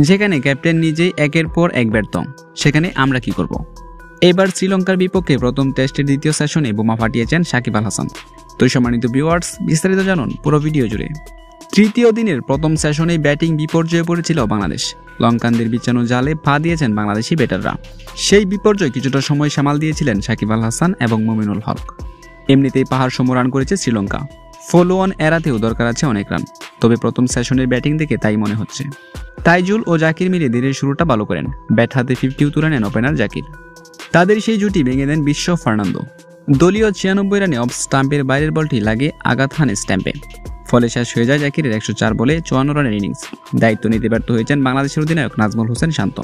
যেখানে ক্যাপ্টেন নিজেই একের পর এক ব্যর্থ, সেখানে আমরা কি করব? এবার শ্রীলঙ্কার বিপক্ষে প্রথম টেস্টের দ্বিতীয় সেশনে বোমা ফাটিয়েছেন সাকিব আল হাসান। তো সম্মানিত ভিউয়ার্স, বিস্তারিত জানুন পুরো ভিডিও জুড়ে। তৃতীয় দিনের প্রথম সেশনে ব্যাটিং বিপর্যয়ে পড়েছিল বাংলাদেশ। লঙ্কানদের বিছানো জালে পা দিয়েছেন বাংলাদেশি ব্যাটাররা। সেই বিপর্যয় কিছুটা সময় সামাল দিয়েছিলেন সাকিব আল হাসান এবং মুমিনুল হক। এমনিতেই পাহাড় সম রান করেছে শ্রীলঙ্কা। ফলো অন এড়াতেও দরকার আছে অনেক রান, তবে প্রথম সেশনের ব্যাটিং দেখে তাই মনে হচ্ছে। তাইজুল ও জাকির মিলে দিনের শুরুটা ভালো করেন। ব্যাট হাতে 50 তুলে নেন ওপেনার জাকির। তাদের সেই জুটি ভেঙে দেন বিশ্ব ফার্নান্দো। দলীয় 96 রানে অফ স্টাম্পের বাইরের বলটি লাগে আঘাত হানে স্ট্যাম্পে। ফলে শেষ হয়ে যায় জাকিরের 104 বলে 54 রানের ইনিংস। দায়িত্ব নিতে ব্যর্থ হয়েছেন বাংলাদেশের অধিনায়ক নাজমুল হোসেন শান্ত।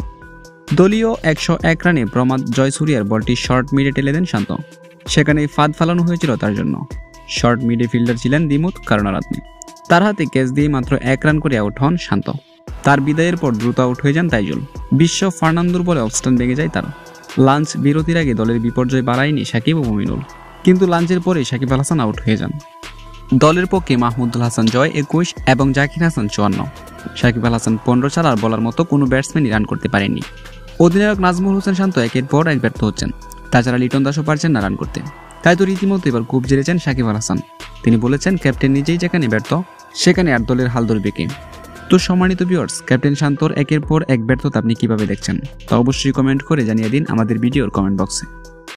দলীয় 101 রানে প্রমাদ জয়সূরিয়ার বলটি শর্ট মিডে টেলে দেন শান্ত। সেখানেই ফাঁদ ফালানো হয়েছিল তার জন্য। শর্ট মিডে ফিল্ডার ছিলেন দিমুথ কারুনারত্নে। তার হাতে ক্যাচ দিয়ে মাত্র 1 রান করে আউট হন শান্ত। তার বিদায়ের পর দ্রুত আউট হয়ে যান তাইজুল। বিশ্ব ফার্নান্দোর বলে অফস্টান ভেঙে যায় তার। লাঞ্চ বিরতির আগে দলের বিপর্যয় বাড়ায়নি সাকিব ও মুমিনুল, কিন্তু লাঞ্চের পরে সাকিব আল হাসান আউট হয়ে যান। দলের পক্ষে মাহমুদুল হাসান জয় 21 এবং জাকির হাসান 54। সাকিব আল হাসান 15 ছাড়া আর বলার মতো কোনো ব্যাটসম্যানই রান করতে পারেননি। অধিনায়ক নাজমুল হোসেন শান্ত একের পর এক ব্যর্থ হচ্ছেন। তাছাড়া লিটন দাসও পারছেন না রান করতে। তাই তো রীতিমতো এবার খুব জেরেছেন সাকিব আল হাসান। তিনি বলেছেন, ক্যাপ্টেন নিজেই যেখানে ব্যর্থ, সেখানে আর দলের হাল ধরবে কে? তো সম্মানিত ভিউয়ার্স, ক্যাপ্টেন শান্তর একের পর এক ব্যর্থতা আপনি কিভাবে দেখছেন তা অবশ্যই কমেন্ট করে জানিয়ে দিন আমাদের ভিডিওর কমেন্ট বক্সে।